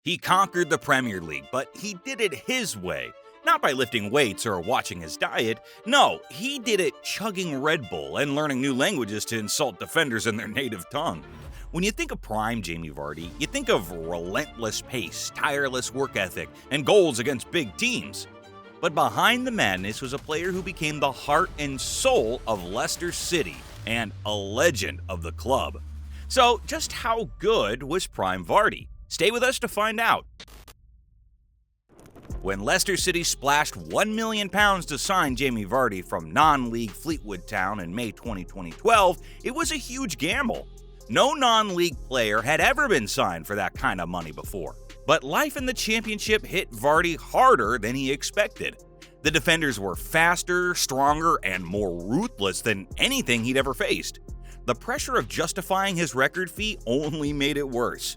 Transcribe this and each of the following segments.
He conquered the Premier League, but he did it his way. Not by lifting weights or watching his diet. No, he did it chugging Red Bull and learning new languages to insult defenders in their native tongue. When you think of prime Jamie Vardy, you think of relentless pace, tireless work ethic, and goals against big teams. But behind the madness was a player who became the heart and soul of Leicester City and a legend of the club. So, just how good was prime Vardy? Stay with us to find out. When Leicester City splashed £1 million to sign Jamie Vardy from non-league Fleetwood Town in May 2012, it was a huge gamble. No non-league player had ever been signed for that kind of money before. But life in the championship hit Vardy harder than he expected. The defenders were faster, stronger, and more ruthless than anything he'd ever faced. The pressure of justifying his record fee only made it worse.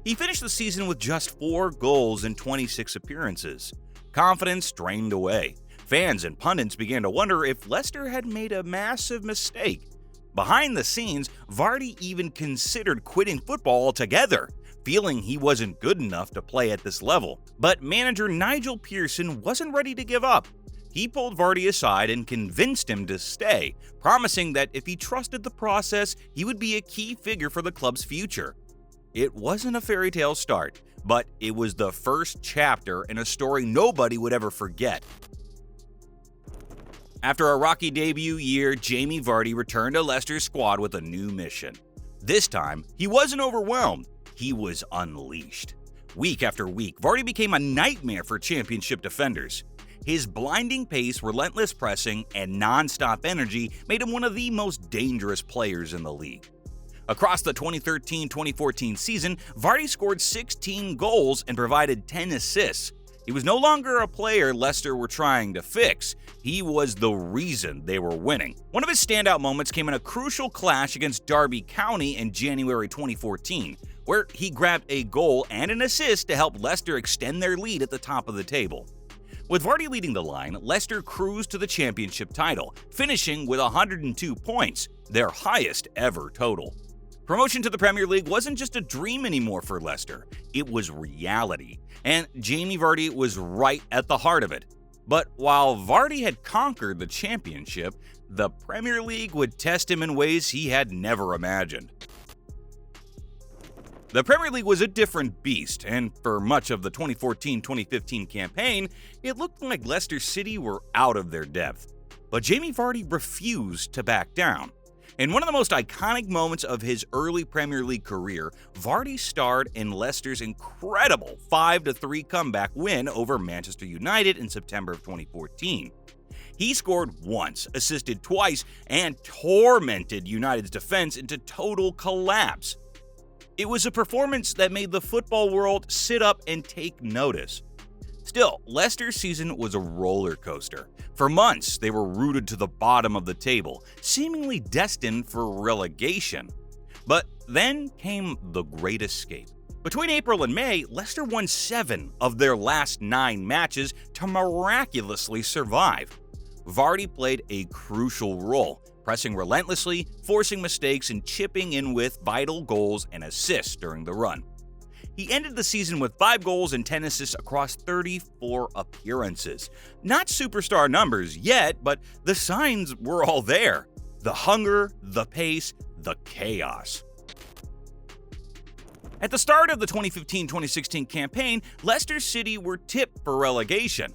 He finished the season with just 4 goals in 26 appearances. Confidence drained away. Fans and pundits began to wonder if Leicester had made a massive mistake. Behind the scenes, Vardy even considered quitting football altogether, feeling he wasn't good enough to play at this level. But manager Nigel Pearson wasn't ready to give up. He pulled Vardy aside and convinced him to stay, promising that if he trusted the process, he would be a key figure for the club's future. It wasn't a fairy tale start, but it was the first chapter in a story nobody would ever forget. After a rocky debut year, Jamie Vardy returned to Leicester's squad with a new mission. This time, he wasn't overwhelmed, he was unleashed. Week after week, Vardy became a nightmare for championship defenders. His blinding pace, relentless pressing, and non-stop energy made him one of the most dangerous players in the league. Across the 2013-2014 season, Vardy scored 16 goals and provided 10 assists. He was no longer a player Leicester were trying to fix. He was the reason they were winning. One of his standout moments came in a crucial clash against Derby County in January 2014, where he grabbed a goal and an assist to help Leicester extend their lead at the top of the table. With Vardy leading the line, Leicester cruised to the championship title, finishing with 102 points, their highest ever total. Promotion to the Premier League wasn't just a dream anymore for Leicester, it was reality, and Jamie Vardy was right at the heart of it. But while Vardy had conquered the championship, the Premier League would test him in ways he had never imagined. The Premier League was a different beast, and for much of the 2014-2015 campaign, it looked like Leicester City were out of their depth. But Jamie Vardy refused to back down. In one of the most iconic moments of his early Premier League career, Vardy starred in Leicester's incredible 5-3 comeback win over Manchester United in September of 2014. He scored once, assisted twice, and tormented United's defense into total collapse. It was a performance that made the football world sit up and take notice. Still, Leicester's season was a roller coaster. For months, they were rooted to the bottom of the table, seemingly destined for relegation. But then came the great escape. Between April and May, Leicester won 7 of their last 9 matches to miraculously survive. Vardy played a crucial role, pressing relentlessly, forcing mistakes, and chipping in with vital goals and assists during the run. He ended the season with 5 goals and 10 assists across 34 appearances. Not superstar numbers yet, but the signs were all there. The hunger, the pace, the chaos. At the start of the 2015-2016 campaign, Leicester City were tipped for relegation.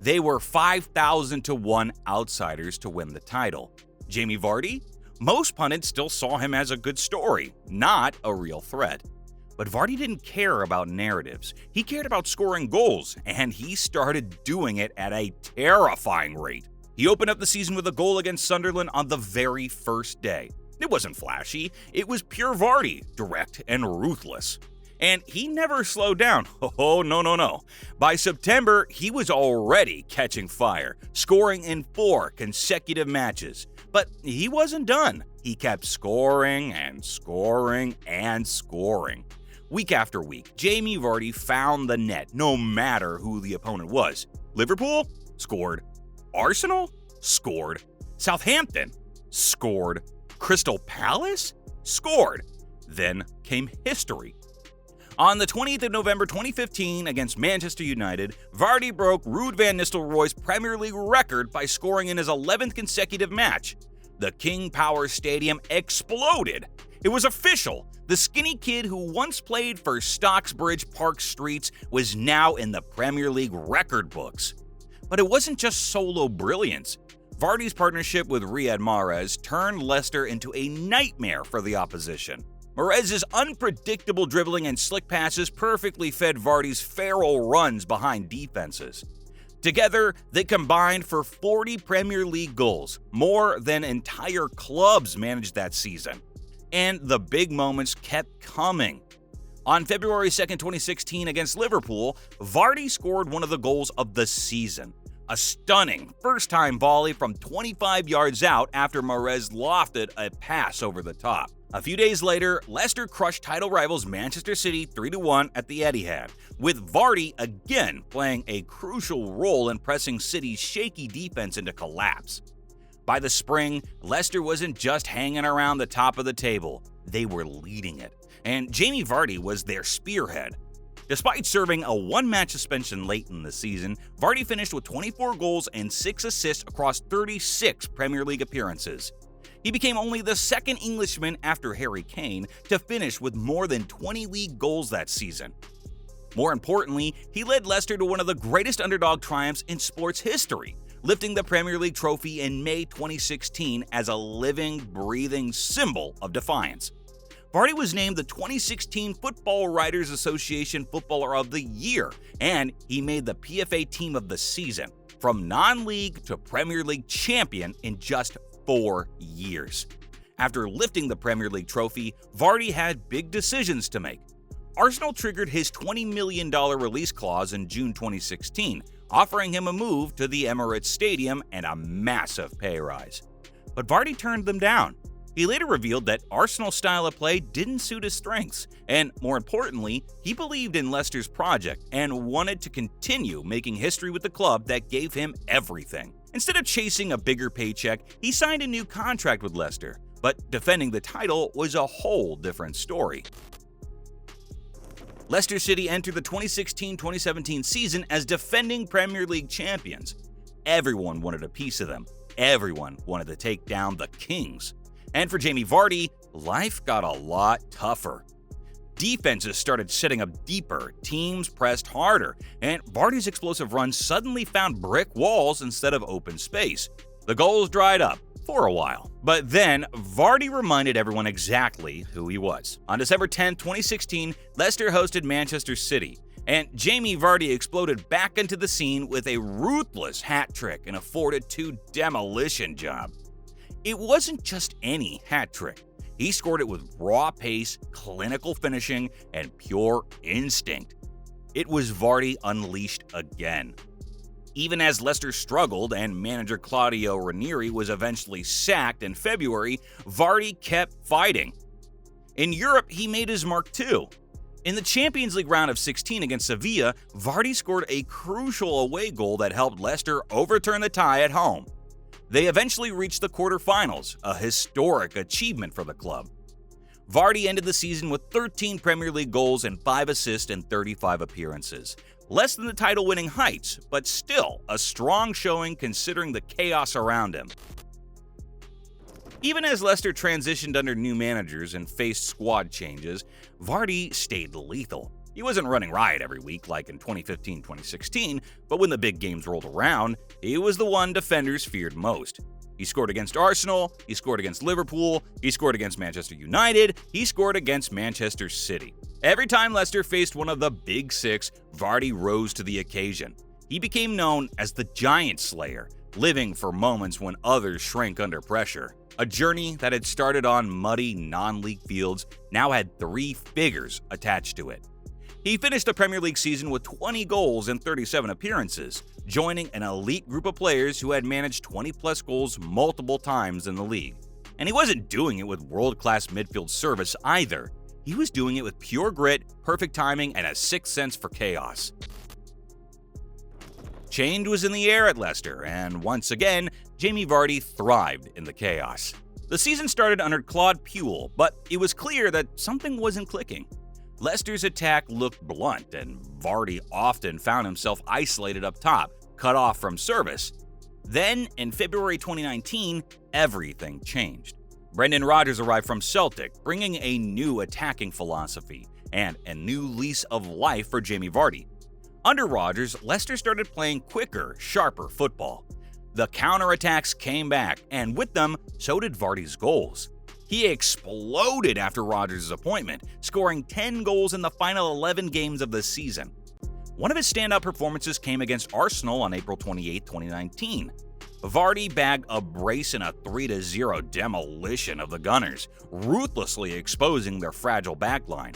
They were 5,000 to 1 outsiders to win the title. Jamie Vardy? Most pundits still saw him as a good story, not a real threat. But Vardy didn't care about narratives. He cared about scoring goals, and he started doing it at a terrifying rate. He opened up the season with a goal against Sunderland on the very first day. It wasn't flashy, it was pure Vardy, direct and ruthless. And he never slowed down. Oh, no. By September, he was already catching fire, scoring in 4 consecutive matches. But he wasn't done. He kept scoring and scoring and scoring. Week after week, Jamie Vardy found the net, no matter who the opponent was. Liverpool? Scored. Arsenal? Scored. Southampton? Scored. Crystal Palace? Scored. Then came history. On the 20th of November 2015 against Manchester United, Vardy broke Ruud van Nistelrooy's Premier League record by scoring in his 11th consecutive match. The King Power Stadium exploded. It was official. The skinny kid who once played for Stocksbridge Park Streets was now in the Premier League record books. But it wasn't just solo brilliance. Vardy's partnership with Riyad Mahrez turned Leicester into a nightmare for the opposition. Mahrez's unpredictable dribbling and slick passes perfectly fed Vardy's feral runs behind defenses. Together, they combined for 40 Premier League goals, more than entire clubs managed that season. And the big moments kept coming. On February 2, 2016 against Liverpool, Vardy scored one of the goals of the season. A stunning first-time volley from 25 yards out after Mahrez lofted a pass over the top. A few days later, Leicester crushed title rivals Manchester City 3-1 at the Etihad, with Vardy again playing a crucial role in pressing City's shaky defense into collapse. By the spring, Leicester wasn't just hanging around the top of the table, they were leading it, and Jamie Vardy was their spearhead. Despite serving a one-match suspension late in the season, Vardy finished with 24 goals and 6 assists across 36 Premier League appearances. He became only the second Englishman after Harry Kane to finish with more than 20 league goals that season. More importantly, he led Leicester to one of the greatest underdog triumphs in sports history, lifting the Premier League trophy in May 2016 as a living, breathing symbol of defiance. Vardy was named the 2016 Football Writers Association Footballer of the Year, and he made the PFA Team of the Season, from non-league to Premier League champion in just 4 years. After lifting the Premier League trophy, Vardy had big decisions to make. Arsenal triggered his $20 million release clause in June 2016, offering him a move to the Emirates Stadium and a massive pay rise. But Vardy turned them down. He later revealed that Arsenal's style of play didn't suit his strengths, and more importantly, he believed in Leicester's project and wanted to continue making history with the club that gave him everything. Instead of chasing a bigger paycheck, he signed a new contract with Leicester, but defending the title was a whole different story. Leicester City entered the 2016-2017 season as defending Premier League champions. Everyone wanted a piece of them. Everyone wanted to take down the Kings. And for Jamie Vardy, life got a lot tougher. Defenses started setting up deeper, teams pressed harder, and Vardy's explosive run suddenly found brick walls instead of open space. The goals dried up for a while, but then Vardy reminded everyone exactly who he was. On December 10, 2016, Leicester hosted Manchester City, and Jamie Vardy exploded back into the scene with a ruthless hat trick and a 4-2 demolition job. It wasn't just any hat trick. He scored it with raw pace, clinical finishing, and pure instinct. It was Vardy unleashed again. Even as Leicester struggled and manager Claudio Ranieri was eventually sacked in February, Vardy kept fighting. In Europe, he made his mark too. In the Champions League round of 16 against Sevilla, Vardy scored a crucial away goal that helped Leicester overturn the tie at home. They eventually reached the quarterfinals, a historic achievement for the club. Vardy ended the season with 13 Premier League goals and 5 assists in 35 appearances. Less than the title-winning heights, but still a strong showing considering the chaos around him. Even as Leicester transitioned under new managers and faced squad changes, Vardy stayed lethal. He wasn't running riot every week like in 2015-2016, but when the big games rolled around, he was the one defenders feared most. He scored against Arsenal, he scored against Liverpool, he scored against Manchester United, he scored against Manchester City. Every time Leicester faced one of the Big Six, Vardy rose to the occasion. He became known as the Giant Slayer, living for moments when others shrank under pressure. A journey that had started on muddy non-league fields now had 3 figures attached to it. He finished the Premier League season with 20 goals and 37 appearances, joining an elite group of players who had managed 20-plus goals multiple times in the league. And he wasn't doing it with world-class midfield service either. He was doing it with pure grit, perfect timing, and a sixth sense for chaos. Change was in the air at Leicester, and once again, Jamie Vardy thrived in the chaos. The season started under Claude Puel, but it was clear that something wasn't clicking. Leicester's attack looked blunt, and Vardy often found himself isolated up top, cut off from service. Then, in February 2019, everything changed. Brendan Rodgers arrived from Celtic, bringing a new attacking philosophy and a new lease of life for Jamie Vardy. Under Rodgers, Leicester started playing quicker, sharper football. The counterattacks came back, and with them, so did Vardy's goals. He exploded after Rodgers' appointment, scoring 10 goals in the final 11 games of the season. One of his standout performances came against Arsenal on April 28, 2019. Vardy bagged a brace in a 3-0 demolition of the Gunners, ruthlessly exposing their fragile backline.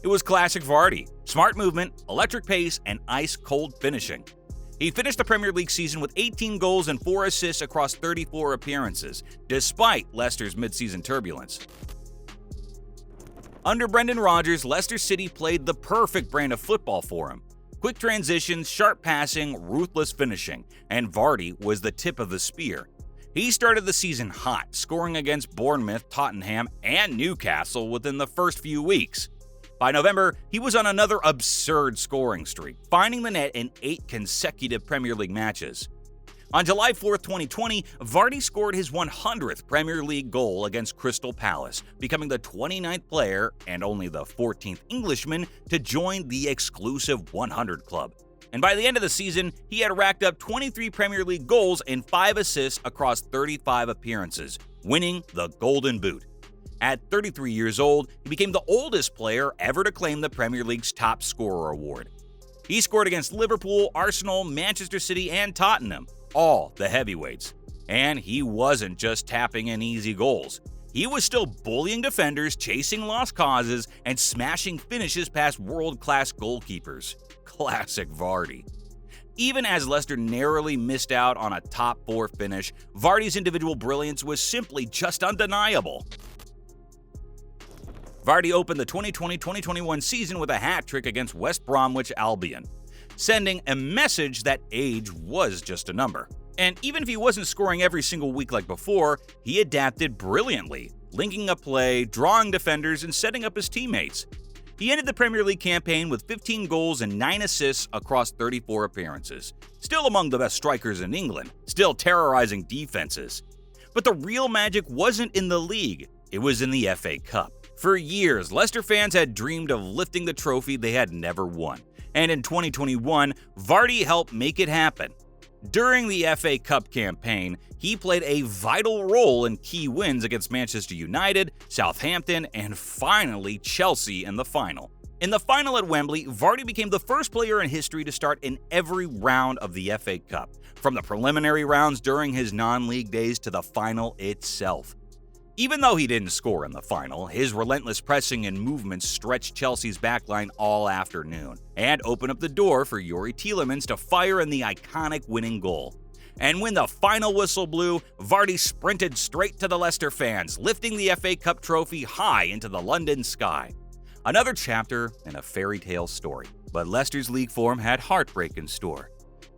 It was classic Vardy: smart movement, electric pace, and ice-cold finishing. He finished the Premier League season with 18 goals and 4 assists across 34 appearances, despite Leicester's mid-season turbulence. Under Brendan Rodgers, Leicester City played the perfect brand of football for him. Quick transitions, sharp passing, ruthless finishing, and Vardy was the tip of the spear. He started the season hot, scoring against Bournemouth, Tottenham, and Newcastle within the first few weeks. By November, he was on another absurd scoring streak, finding the net in 8 consecutive Premier League matches. On July 4, 2020, Vardy scored his 100th Premier League goal against Crystal Palace, becoming the 29th player and only the 14th Englishman to join the exclusive 100 club. And by the end of the season, he had racked up 23 Premier League goals and 5 assists across 35 appearances, winning the Golden Boot. At 33 years old, he became the oldest player ever to claim the Premier League's top scorer award. He scored against Liverpool, Arsenal, Manchester City, and Tottenham, all the heavyweights. And he wasn't just tapping in easy goals. He was still bullying defenders, chasing lost causes, and smashing finishes past world-class goalkeepers. Classic Vardy. Even as Leicester narrowly missed out on a top 4 finish, Vardy's individual brilliance was simply just undeniable. Vardy opened the 2020-2021 season with a hat-trick against West Bromwich Albion, sending a message that age was just a number. And even if he wasn't scoring every single week like before, he adapted brilliantly, linking up play, drawing defenders, and setting up his teammates. He ended the Premier League campaign with 15 goals and 9 assists across 34 appearances. Still among the best strikers in England, still terrorizing defenses. But the real magic wasn't in the league, it was in the FA Cup. For years, Leicester fans had dreamed of lifting the trophy they had never won. And in 2021, Vardy helped make it happen. During the FA Cup campaign, he played a vital role in key wins against Manchester United, Southampton, and finally Chelsea in the final. In the final at Wembley, Vardy became the first player in history to start in every round of the FA Cup, from the preliminary rounds during his non-league days to the final itself. Even though he didn't score in the final, his relentless pressing and movements stretched Chelsea's backline all afternoon and opened up the door for Youri Tielemans to fire in the iconic winning goal. And when the final whistle blew, Vardy sprinted straight to the Leicester fans, lifting the FA Cup trophy high into the London sky. Another chapter in a fairy tale story, but Leicester's league form had heartbreak in store.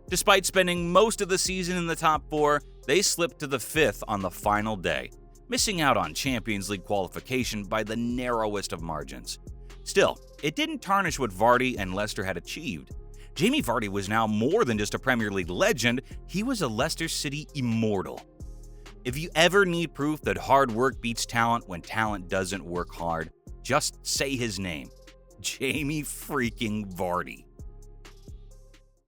Despite spending most of the season in the top 4, they slipped to the 5th on the final day, missing out on Champions League qualification by the narrowest of margins. Still, it didn't tarnish what Vardy and Leicester had achieved. Jamie Vardy was now more than just a Premier League legend, he was a Leicester City immortal. If you ever need proof that hard work beats talent when talent doesn't work hard, just say his name: Jamie freaking Vardy.